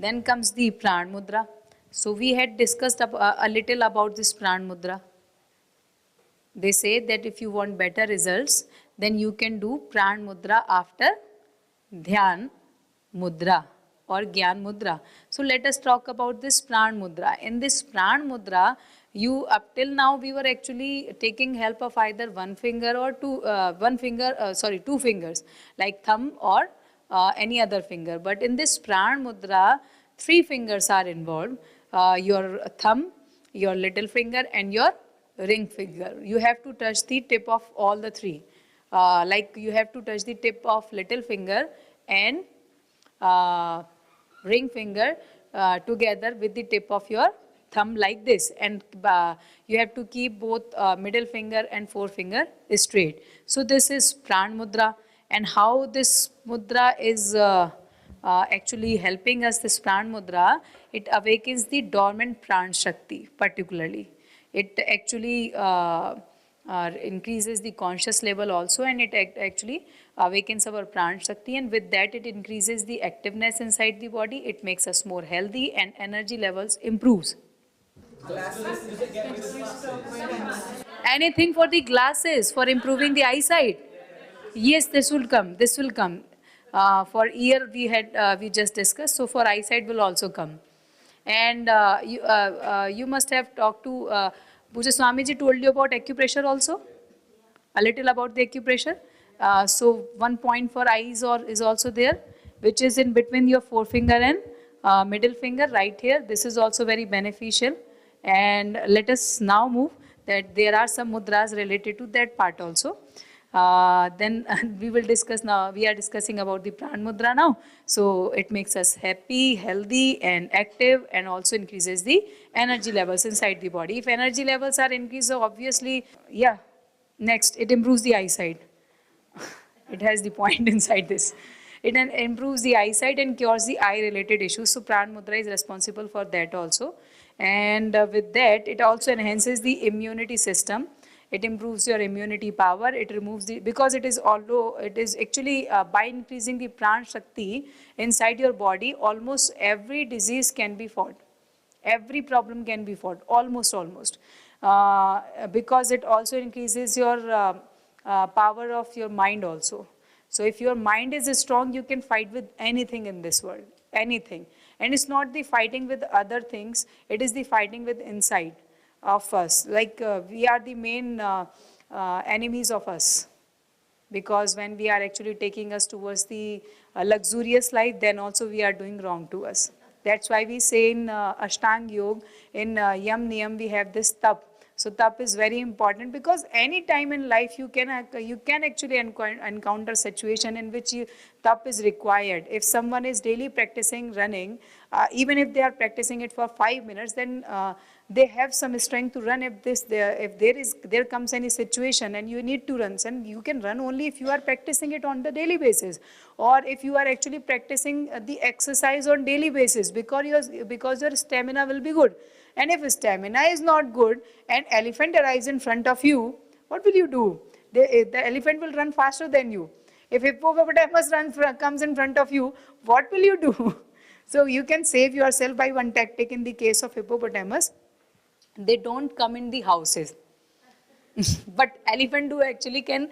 Then comes the Pran Mudra. So we had discussed a little about this Pran Mudra. They say that if you want better results, then you can do Pran Mudra after Dhyan Mudra or Gyan Mudra. So let us talk about this Pran Mudra. In this Pran Mudra, you up till now we were actually taking help of either one finger or two fingers, like thumb or any other finger. But in this Pran Mudra, three fingers are involved: your thumb, your little finger, and your ring finger. You have to touch the tip of all the three. Like you have to touch the tip of little finger and ring finger together with the tip of your thumb like this, and you have to keep both middle finger and forefinger straight. So this is Pran Mudra, and how this mudra is actually helping us, this Pran Mudra, it awakens the dormant Pran Shakti particularly. It actually increases the conscious level also, and it actually awakens our Pran Shakti, and with that it increases the activeness inside the body. It makes us more healthy and energy levels improves. Anything for the glasses, for improving the eyesight? Yes, this will come. This will come. For ear we just discussed. So for eyesight will also come. And you must have talked to Puja Swamiji told you about acupressure also. A little about the acupressure. So one point for eyes is also there, which is in between your forefinger and middle finger right here. This is also very beneficial. And let us now move that there are some mudras related to that part also. Then we will discuss now, we are discussing about the Pran Mudra now. So it makes us happy, healthy and active, and also increases the energy levels inside the body. If energy levels are increased, so obviously, yeah, next, it improves the eyesight. It has the point inside this. It improves the eyesight and cures the eye-related issues. So Pran Mudra is responsible for that also. And with that, it also enhances the immunity system. It improves your immunity power. It removes the, because it is, although it is actually by increasing the Pran Shakti inside your body, almost every disease can be fought. Every problem can be fought, almost. Because it also increases your power of your mind also. So if your mind is strong, you can fight with anything in this world, anything. And it's not the fighting with other things, it is the fighting with inside of us. Like we are the main enemies of us. Because when we are actually taking us towards the luxurious life, then also we are doing wrong to us. That's why we say in Ashtang Yoga, in Yam Niyam, we have this tap. So tap is very important, because any time in life you can actually encounter situation in which tap is required. If someone is daily practicing running, even if they are practicing it for 5 minutes, then they have some strength to run. If there comes any situation and you need to run, and you can run only if you are practicing it on the daily basis, or if you are actually practicing the exercise on daily basis, because your stamina will be good. And if stamina is not good and elephant arrives in front of you, what will you do? The elephant will run faster than you. If hippopotamus comes in front of you, what will you do? So you can save yourself by one tactic. In the case of hippopotamus, they don't come in the houses. But elephant do actually can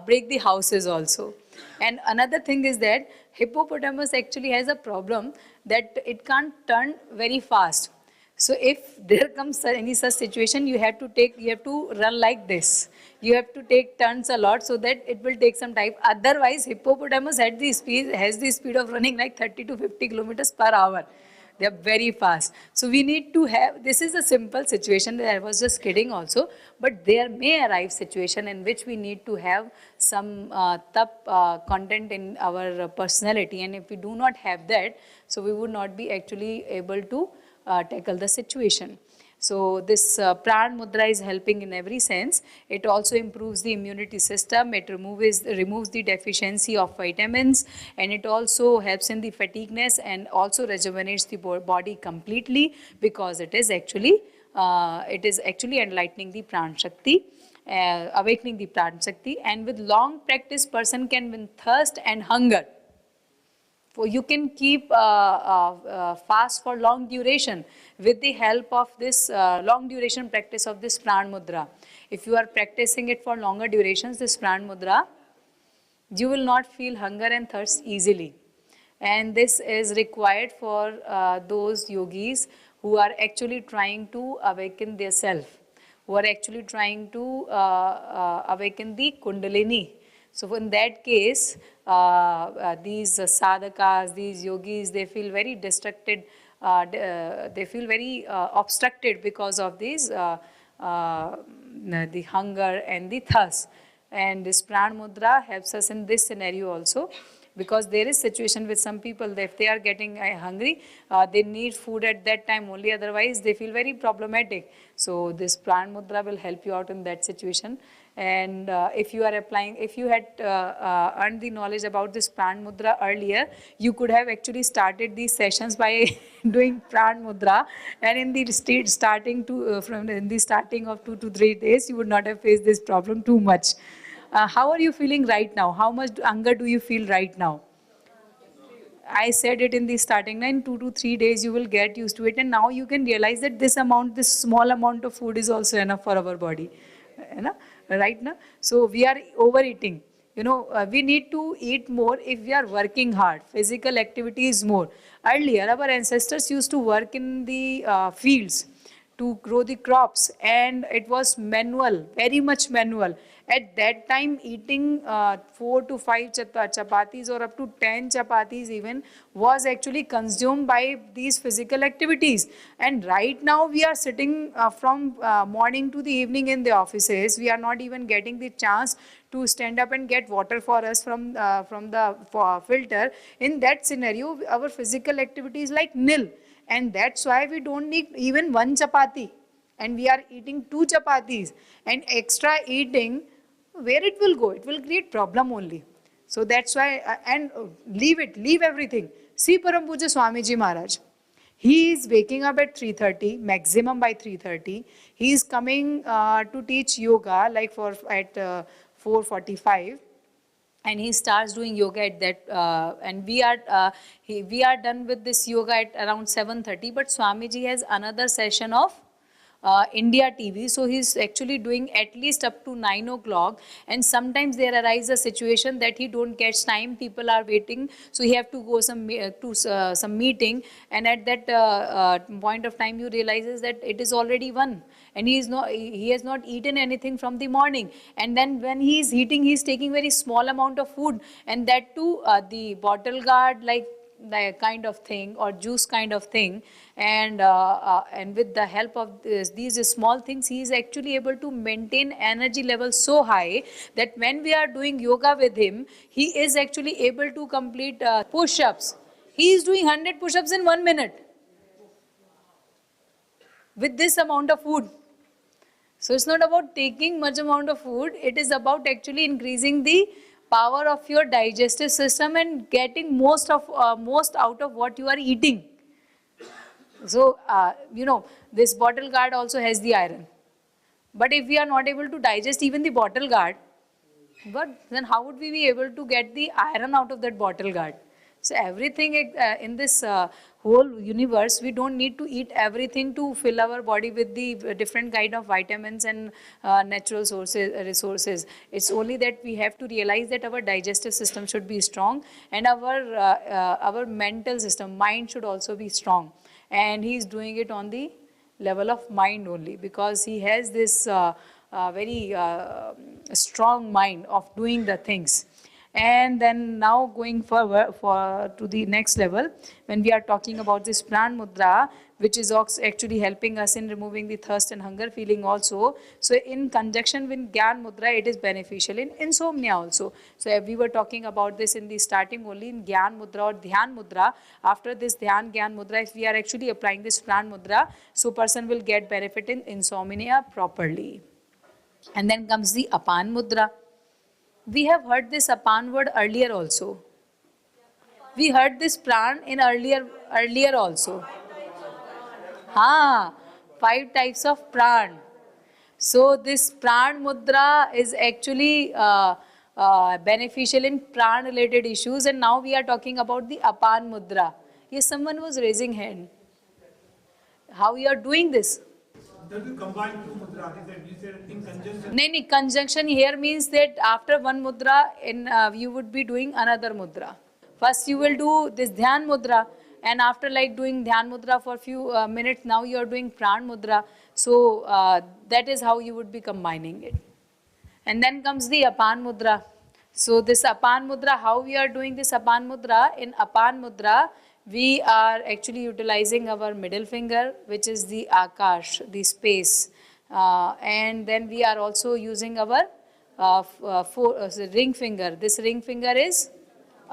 break the houses also. And another thing is that hippopotamus actually has a problem that it can't turn very fast. So if there comes any such situation, you have to run like this. You have to take turns a lot, so that it will take some time. Otherwise, hippopotamus has the speed of running like 30 to 50 kilometers per hour. They are very fast. So we need to have, this is a simple situation that I was just kidding also, but there may arrive situation in which we need to have some content in our personality, and if we do not have that, so we would not be actually able to tackle the situation. So this Pran Mudra is helping in every sense. It also improves the immunity system. It removes the deficiency of vitamins, and it also helps in the fatigueness, and also rejuvenates the body completely, because it is actually enlightening the Pran Shakti, awakening the Pran Shakti. And with long practice, person can win thirst and hunger. You can keep fast for long duration with the help of this long duration practice of this pran mudra. If you are practicing it for longer durations, this pran mudra, you will not feel hunger and thirst easily. And this is required for those yogis who are actually trying to awaken their self, who are actually trying to awaken the kundalini. So in that case, these sadhakas, these yogis, they feel very distracted, they feel very obstructed because of these, the hunger and the thirst. And this pran mudra helps us in this scenario also, because there is situation with some people that if they are getting hungry, they need food at that time only, otherwise they feel very problematic. So this pran mudra will help you out in that situation. And if you are applying, if you had earned the knowledge about this pran mudra earlier, you could have actually started these sessions by doing pran mudra, and in the starting to from in the starting of 2 to 3 days, you would not have faced this problem too much. How are you feeling right now? How much hunger do you feel right now? I said it in the starting line, 2 to 3 days you will get used to it, and now you can realize that this amount, this small amount of food is also enough for our body. Right now? So we are overeating. We need to eat more if we are working hard. Physical activity is more. Earlier, our ancestors used to work in the fields to grow the crops, and it was manual, very much manual. At that time, eating 4 to 5 chapatis or up to 10 chapatis even was actually consumed by these physical activities. And right now we are sitting from morning to the evening in the offices. We are not even getting the chance to stand up and get water for us from the filter. In that scenario, our physical activity is like nil. And that's why we don't need even 1 chapati. And we are eating 2 chapatis. And extra eating, where it will go? It will create problem only. So that's why, leave everything. See Param Puja Swamiji Maharaj. He is waking up at 3:30, maximum by 3:30. He is coming to teach yoga like at 4:45. And he starts doing yoga at that, and we are done with this yoga at around 7:30. But Swamiji has another session of India TV, so he's actually doing at least up to 9 o'clock. And sometimes there arises a situation that he don't get time, people are waiting, so he have to go some meeting, and at that point of time you realizes that it is already 1, and he has not eaten anything from the morning. And then when he is eating, he is taking very small amount of food, and that too the bottle guard like kind of thing or juice kind of thing. And with the help of these small things, he is actually able to maintain energy levels so high that when we are doing yoga with him, he is actually able to complete push-ups. He is doing 100 push-ups in 1 minute with this amount of food. So it's not about taking much amount of food, it is about actually increasing the power of your digestive system and getting most out of what you are eating. So, this bottle guard also has the iron. But if we are not able to digest even the bottle guard, then how would we be able to get the iron out of that bottle guard? So everything in this whole universe, we don't need to eat everything to fill our body with the different kind of vitamins and natural resources. It's only that we have to realize that our digestive system should be strong, and our mental system, mind should also be strong. And he's doing it on the level of mind only, because he has this very strong mind of doing the things. And then now going forward to the next level, when we are talking about this pran mudra, which is actually helping us in removing the thirst and hunger feeling also. So in conjunction with Gyan mudra, it is beneficial in insomnia also. So we were talking about this in the starting only, in Gyan mudra or Dhyan mudra. After this Gyan mudra, if we are actually applying this pran mudra, so person will get benefit in insomnia properly. And then comes the apan mudra. We have heard this apan word earlier also. We heard this pran in earlier also. 5 types of pran. So this pran mudra is actually beneficial in pran related issues. And now we are talking about the Apan Mudra. Yes, someone was raising hand. How you are doing this? That will combine two mudras. You said in conjunction. No, conjunction here means that after one mudra, you would be doing another mudra. First you will do this Dhyan Mudra, and after like doing Dhyan Mudra for a few minutes, now you are doing Pran Mudra. So that is how you would be combining it. And then comes the Apan Mudra. So this Apan Mudra, how we are doing this Apan Mudra? In Apan Mudra, we are actually utilizing our middle finger, which is the Akash, the space. And then we are also using our ring finger. This ring finger is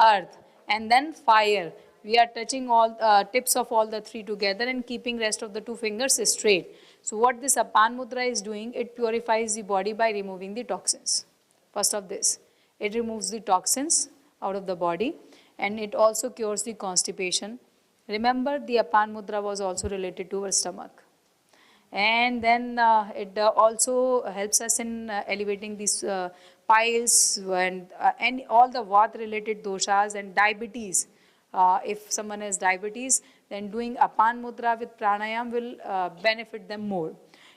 earth. And then fire. We are touching all tips of all the three together and keeping rest of the two fingers straight. So what this Apan Mudra is doing, it purifies the body by removing the toxins. First of this, it removes the toxins out of the body, and it also cures the constipation. Remember, the Apan Mudra was also related to our stomach. And then it also helps us in elevating these piles and all the Vata related doshas and diabetes. If someone has diabetes, then doing Apan Mudra with pranayam will benefit them more.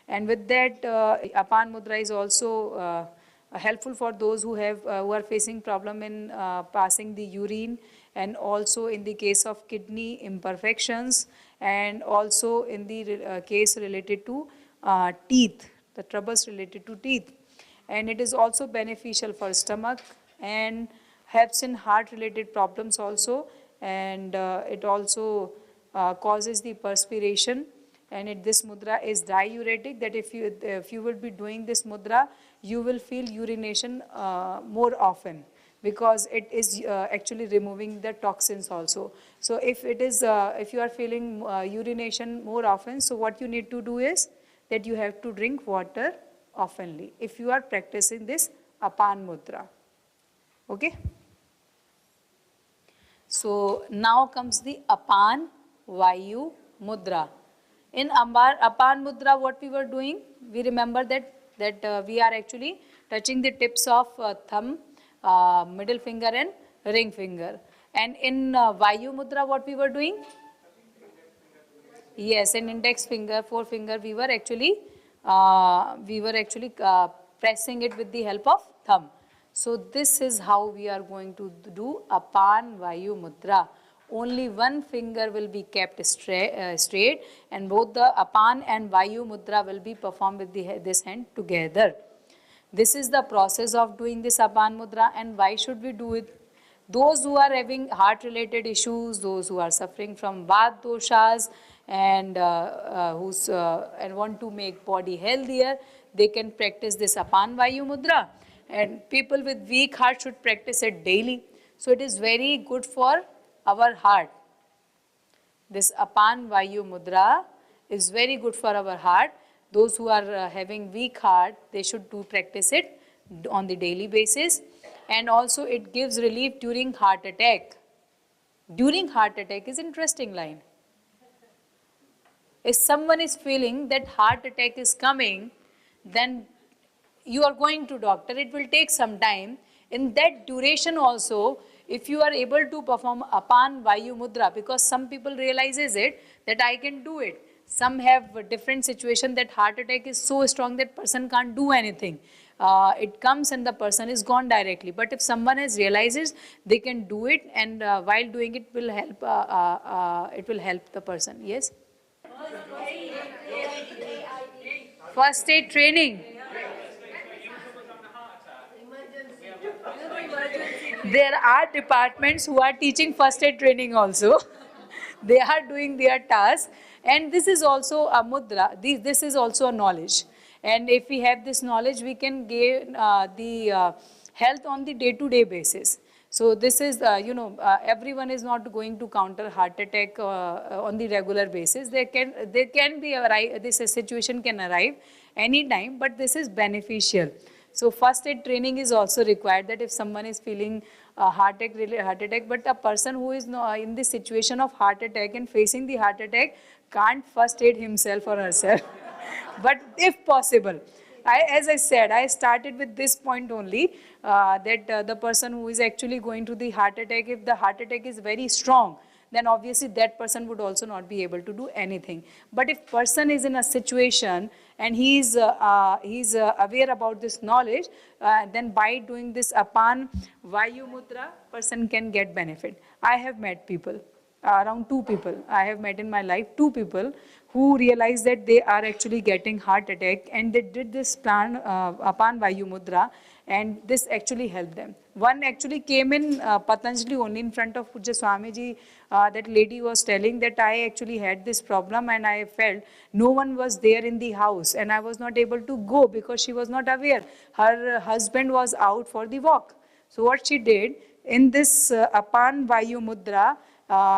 And with that, Apan Mudra is also helpful for those who are facing problem in passing the urine, and also in the case of kidney imperfections, and also in the case related to teeth, the troubles related to teeth. And it is also beneficial for stomach and helps in heart related problems also. And it also causes the perspiration, and this mudra is diuretic, that if you will be doing this mudra, you will feel urination more often, because it is actually removing the toxins also. So if you are feeling urination more often, so what you need to do is that you have to drink water oftenly if you are practicing this Apan Mudra. Okay? So now comes the Apan Vayu Mudra. In Apan Mudra, what we were doing, we remember that we are actually touching the tips of thumb, middle finger and ring finger. And in Vayu Mudra, what we were doing? Yes, in index finger, forefinger, we were actually pressing it with the help of thumb. So this is how we are going to do Apan Vayu Mudra. Only one finger will be kept straight, and both the Apan and Vayu Mudra will be performed with this hand together. This is the process of doing this Apan Mudra. And why should we do it? Those who are having heart related issues, those who are suffering from Vata doshas, and and want to make body healthier, they can practice this Apan Vayu Mudra. And people with weak heart should practice it daily. So it is very good for our heart. This Apan Vayu Mudra is very good for our heart. Those who are having weak heart, they should practice it on the daily basis. And also it gives relief during heart attack. During heart attack is interesting line. If someone is feeling that heart attack is coming, then you are going to doctor. It will take some time. In that duration also, if you are able to perform Apan Vayu Mudra, because some people realizes it that I can do it. Some have a different situation that heart attack is so strong that person can't do anything. It comes and the person is gone directly. But if someone has realizes they can do it, and while doing it will help the person. Yes. First aid training. There are departments who are teaching first aid training also. They are doing their task, and this is also a mudra. This is also a knowledge, and if we have this knowledge, we can gain the health on the day-to-day basis. So this is, everyone is not going to counter heart attack on the regular basis. There can be this situation can arrive anytime, but this is beneficial. So first aid training is also required, that if someone is feeling heart attack, but a person who is in the situation of heart attack and facing the heart attack can't first aid himself or herself. But if possible, As I said, I started with this point only, that the person who is actually going through the heart attack, if the heart attack is very strong, then obviously that person would also not be able to do anything. But if person is in a situation and he's aware about this knowledge, then by doing this Apan Vayu Mudra, person can get benefit. I have met people, around 2 people I have met in my life, 2 people who realized that they are actually getting heart attack, and they did this plan, Apan Vayu Mudra, and this actually helped them. One actually came in Patanjali only in front of Pujya Swamiji. That lady was telling that I actually had this problem and I felt no one was there in the house and I was not able to go because she was not aware. Her husband was out for the walk. So what she did, in this Apan Vayu Mudra,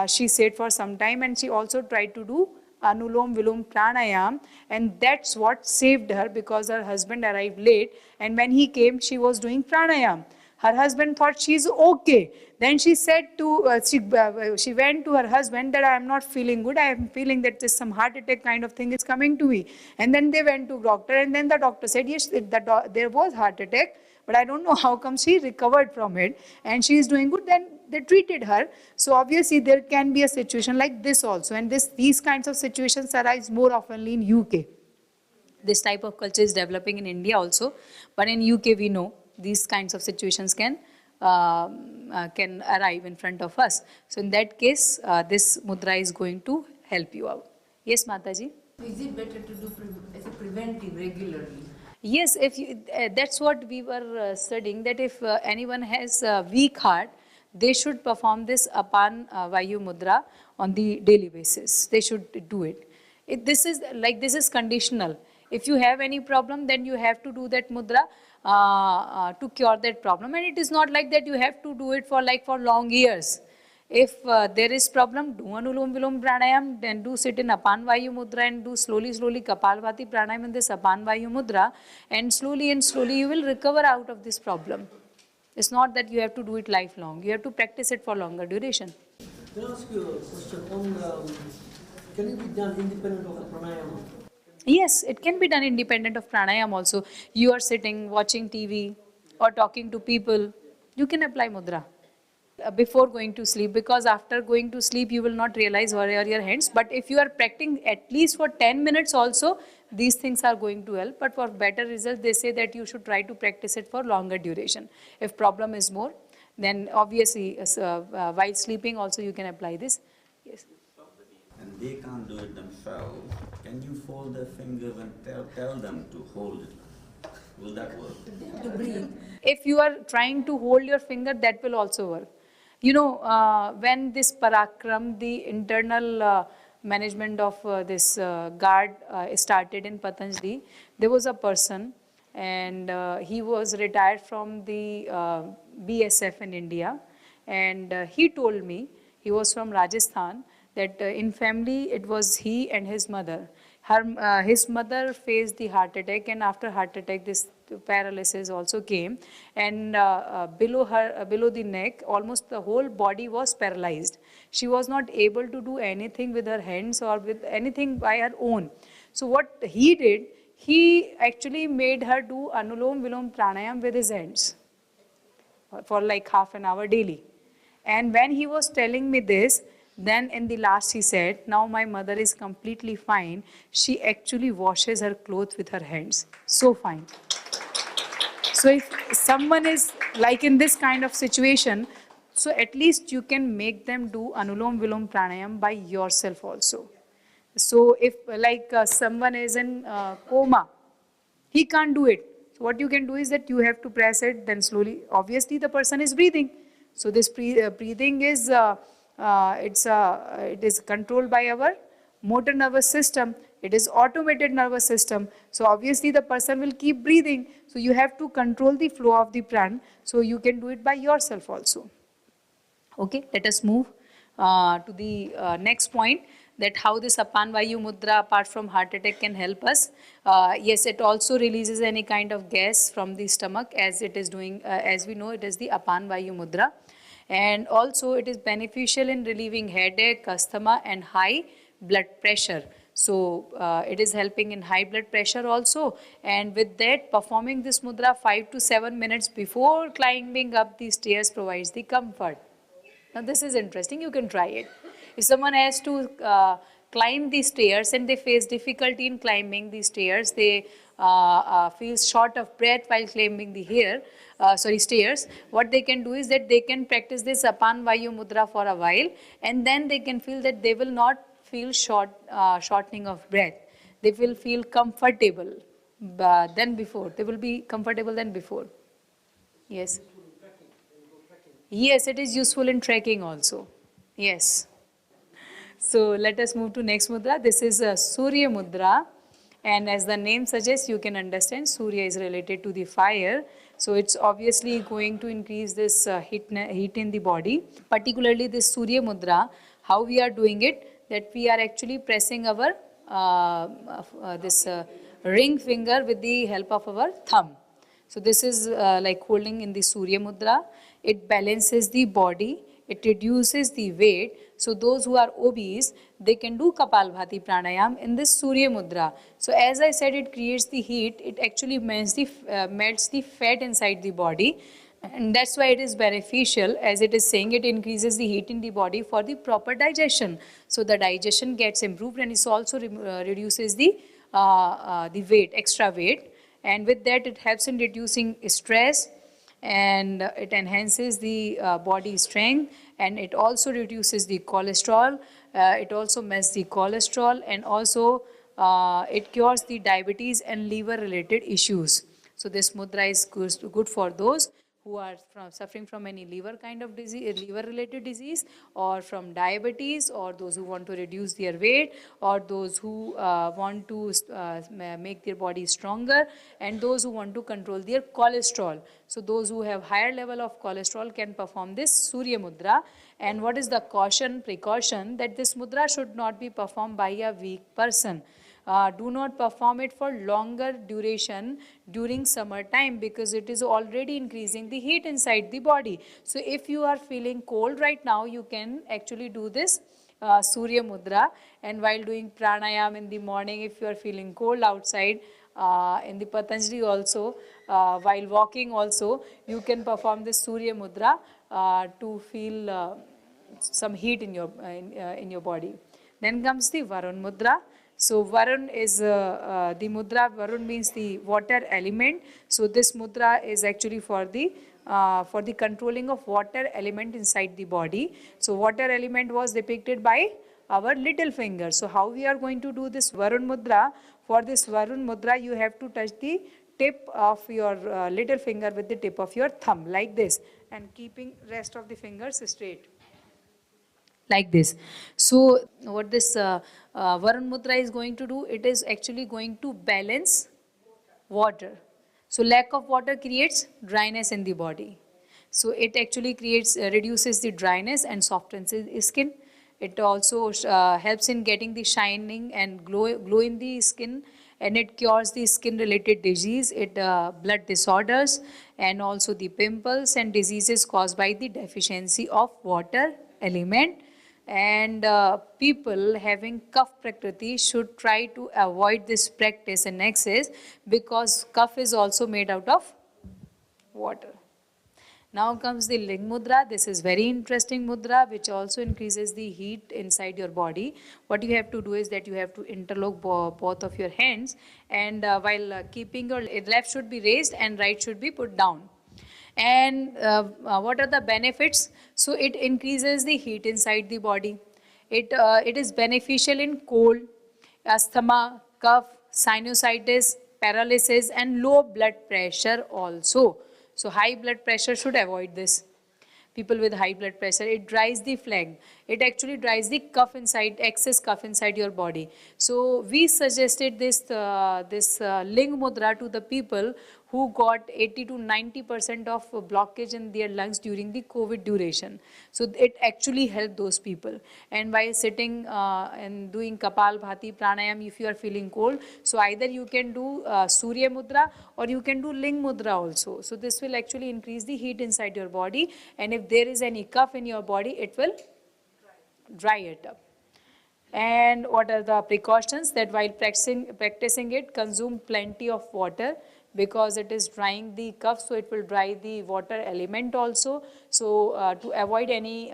she sat for some time, and she also tried to do Anulom Vilom Pranayam, and that's what saved her, because her husband arrived late, and when he came, she was doing Pranayam. Her husband thought she's okay. Then she said to, she went to her husband that I am not feeling good. I am feeling that there's some heart attack kind of thing is coming to me. And then they went to doctor, and then the doctor said, yes, there was heart attack, but I don't know how come she recovered from it and she is doing good. Then they treated her. So obviously there can be a situation like this also, and these kinds of situations arise more oftenly in UK. This type of culture is developing in India also, but in UK we know these kinds of situations can arrive in front of us. So in that case, this mudra is going to help you out. Yes, Mataji? Is it better to do as a preventive regularly? Yes, if you, that's what we were studying, that if anyone has a weak heart, they should perform this Apan Vayu Mudra on the daily basis. They should do it. This is conditional. If you have any problem, then you have to do that mudra to cure that problem. And it is not like that you have to do it for long years. If there is problem, do Anulom Vilom Pranayam, then do sit in Apan Vayu Mudra and do slowly Kapalbhati Pranayam in this Apan Vayu Mudra, and slowly you will recover out of this problem. It's not that you have to do it lifelong. You have to practice it for longer duration. Can I ask you a question on, can it be done independent of the pranayama? Yes, it can be done independent of pranayam also. You are sitting, watching TV or talking to people, you can apply mudra before going to sleep, because after going to sleep you will not realize where are your hands. But if you are practicing at least for 10 minutes also, these things are going to help. But for better results, they say that you should try to practice it for longer duration. If problem is more, then obviously while sleeping also you can apply this. Yes. And they can't do it themselves. Can you fold their fingers and tell them to hold it? Will that work? To breathe. If you are trying to hold your finger, that will also work. You know, when this Parakram, the internal management of this guard started in Patanjali, there was a person, and he was retired from the BSF in India, and he told me, he was from Rajasthan, that in family it was he and his mother. His mother faced the heart attack, and after heart attack this paralysis also came, and below the neck almost the whole body was paralyzed. She was not able to do anything with her hands or with anything by her own. So what he did, he actually made her do Anulom Vilom Pranayam with his hands for like half an hour daily. And when he was telling me this, then in the last he said, now my mother is completely fine. She actually washes her clothes with her hands. So fine. So if someone is like in this kind of situation, so at least you can make them do Anulom Vilom Pranayam by yourself also. So if like someone is in coma, he can't do it. So what you can do is that you have to press it, then slowly, obviously the person is breathing. So this breathing is, it is controlled by our motor nervous system. It is automated nervous system. So obviously the person will keep breathing. So you have to control the flow of the pran. So you can do it by yourself also. Okay, let us move to the next point, that how this Apan Vayu Mudra apart from heart attack can help us. Yes, it also releases any kind of gas from the stomach, as it is doing, as we know, it is the Apan Vayu Mudra. And also it is beneficial in relieving headache, asthma and high blood pressure. So it is helping in high blood pressure also, and with that, performing this mudra 5 to 7 minutes before climbing up the stairs provides the comfort. Now this is interesting, you can try it. If someone has to climb the stairs and they face difficulty in climbing the stairs, they feel short of breath while climbing the stairs, what they can do is that they can practice this Apan Vayu Mudra for a while, and then they can feel that they will not feel shortening of breath. They will feel comfortable than before. They will be comfortable than before. Yes. Yes, it is useful in trekking also. Yes. So let us move to next mudra. This is Surya Mudra, and as the name suggests, you can understand Surya is related to the fire. So it's obviously going to increase this heat in the body. Particularly this Surya Mudra, how we are doing it, that we are actually pressing our ring finger with the help of our thumb. So this is like holding in the Surya Mudra. It balances the body, it reduces the weight. So those who are obese, they can do Kapalbhati Pranayam in this Surya Mudra. So as I said, it creates the heat, it actually melts the fat inside the body. And that's why it is beneficial, as it is saying, it increases the heat in the body for the proper digestion. So the digestion gets improved, and it also reduces the weight, extra weight. And with that, it helps in reducing stress, and it enhances the body strength, and it also reduces the cholesterol. It also melts the cholesterol, and also it cures the diabetes and liver related issues. So this mudra is good for those who are suffering from any liver kind of disease, liver related disease, or from diabetes, or those who want to reduce their weight, or those who want to make their body stronger, and those who want to control their cholesterol. So those who have higher level of cholesterol can perform this Surya Mudra. And what is the precaution, that this mudra should not be performed by a weak person. Do not perform it for longer duration during summer time, because it is already increasing the heat inside the body. So if you are feeling cold right now, you can actually do this Surya Mudra, and while doing pranayam in the morning, if you are feeling cold outside, in the Patanjali also, while walking also, you can perform this Surya Mudra to feel some heat in your body. Then comes the Varun Mudra. So Varun is the mudra. Varun means the water element. So this mudra is actually for the controlling of water element inside the body. So water element was depicted by our little finger. So how we are going to do this Varun Mudra? For this Varun Mudra, you have to touch the tip of your little finger with the tip of your thumb like this, and keeping rest of the fingers straight like this. So what this Varun Mudra is going to do, it is actually going to balance water. So lack of water creates dryness in the body. So it actually reduces the dryness and softens the skin. It also helps in getting the shining and glow in the skin, and it cures the skin related disease, blood disorders, and also the pimples and diseases caused by the deficiency of water element. And people having Kapha Prakriti should try to avoid this practice in excess, because Kapha is also made out of water. Now comes the Ling Mudra. This is very interesting mudra, which also increases the heat inside your body. What you have to do is that you have to interlock both of your hands, and while keeping your left should be raised and right should be put down. And what are the benefits? So it increases the heat inside the body. It is beneficial in cold, asthma, cough, sinusitis, paralysis, and low blood pressure also. So high blood pressure should avoid this. People with high blood pressure, it dries the phlegm. It actually dries the excess cough inside your body. So we suggested this Ling Mudra to the people who got 80 to 90% of blockage in their lungs during the COVID duration. So it actually helped those people. And while sitting and doing Kapalbhati Pranayam, if you are feeling cold, so either you can do Surya Mudra or you can do Ling Mudra also. So this will actually increase the heat inside your body, and if there is any cough in your body, it will dry it up. And what are the precautions? That while practicing it, consume plenty of water, because it is drying the cough, so it will dry the water element also. So to avoid any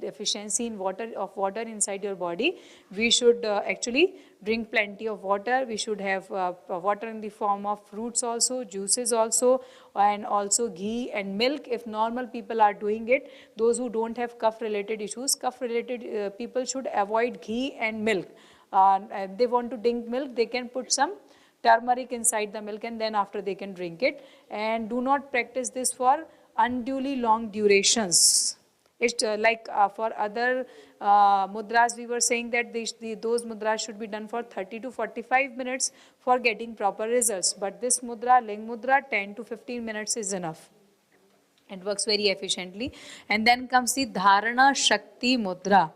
deficiency in water inside your body, we should actually drink plenty of water. We should have water in the form of fruits also, juices also, and also ghee and milk if normal people are doing it. Those who don't have cough related issues, cough related people should avoid ghee and milk. They want to drink milk, they can put some turmeric inside the milk, and then after they can drink it. And do not practice this for unduly long durations. It's like for other mudras, we were saying that those mudras should be done for 30 to 45 minutes for getting proper results. But this mudra, Ling mudra, 10 to 15 minutes is enough. It works very efficiently. And then comes the Dharana Shakti mudra.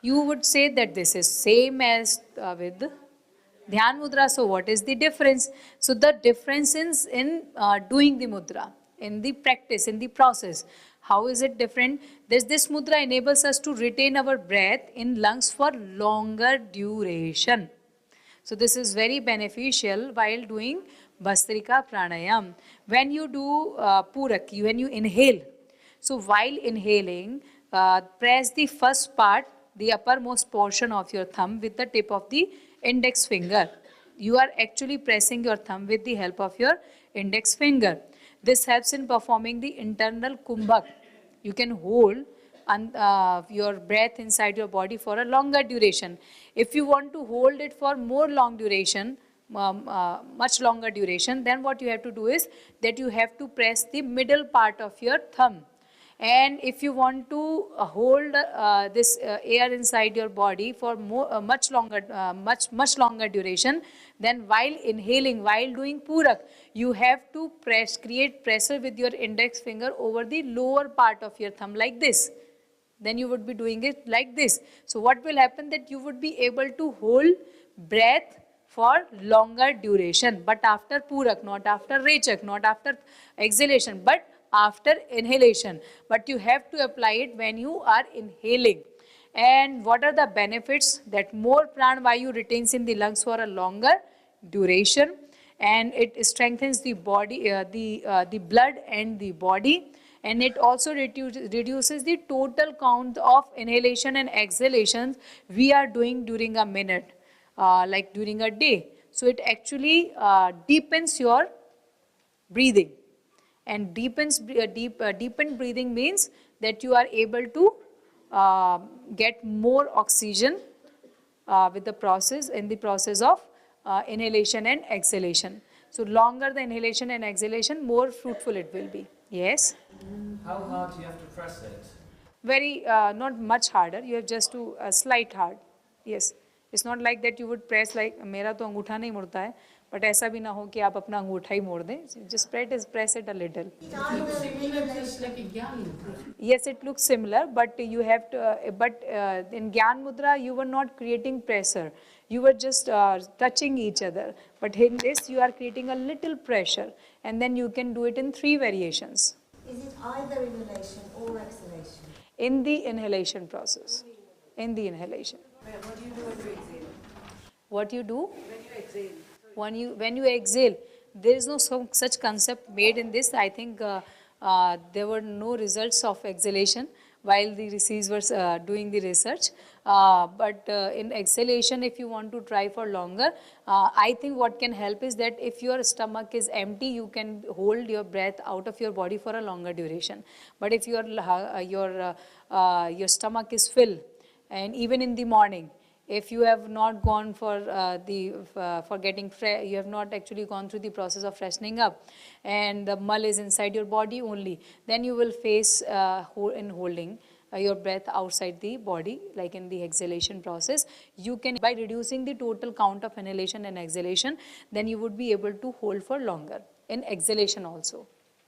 You would say that this is same as with Dhyan mudra. So what is the difference? So the difference is in doing the mudra, in the practice, in the process. How is it different? This mudra enables us to retain our breath in lungs for longer duration. So this is very beneficial while doing Bhastrika Pranayam. When you do Purak, when you inhale, so while inhaling, press the first part, the uppermost portion of your thumb with the tip of the index finger. You are actually pressing your thumb with the help of your index finger. This helps in performing the internal kumbhak. You can hold your breath inside your body for a longer duration. If you want to hold it for more long duration, much longer duration, then what you have to do is that you have to press the middle part of your thumb. And if you want to hold this air inside your body for much longer duration, then while inhaling, while doing Purak, you have to create pressure with your index finger over the lower part of your thumb like this. Then you would be doing it like this. So what will happen, that you would be able to hold breath for longer duration, but after Purak, not after Rechak, not after exhalation, but after inhalation. But you have to apply it when you are inhaling. And what are the benefits? That more pranavayu retains in the lungs for a longer duration, and it strengthens the body, the blood and the body, and it also reduces the total count of inhalation and exhalations we are doing during a minute, like during a day. So it actually deepens your breathing. And deepened breathing means that you are able to get more oxygen with the process, in the process of inhalation and exhalation. So longer the inhalation and exhalation, more fruitful it will be. Yes? How hard do you have to press it? Very, not much harder. You have just to slight hard. Yes. It's not like that you would press like, मेरा तो अंगूठा नहीं मुड़ता है, but ऐसा भी ना हो कि आप अपना अंगूठा ही मोड़ दें. Just press it a little. Yes, it looks similar, but you have to. In Gyan Mudra, you were not creating pressure. You were just touching each other. But in this, you are creating a little pressure, and then you can do it in 3 variations. Is it either inhalation or exhalation? In the inhalation process. In the inhalation. What do you do when you exhale? What you do? When you exhale. When you exhale, there is no such concept made in this. I think there were no results of exhalation while the rishis were doing the research. But in exhalation, if you want to try for longer, I think what can help is that if your stomach is empty, you can hold your breath out of your body for a longer duration. But if your stomach is full, and even in the morning, if you have not gone for you have not actually gone through the process of freshening up, and the mull is inside your body only, then you will face in holding your breath outside the body, like in the exhalation process. You can, by reducing the total count of inhalation and exhalation, then you would be able to hold for longer in exhalation also.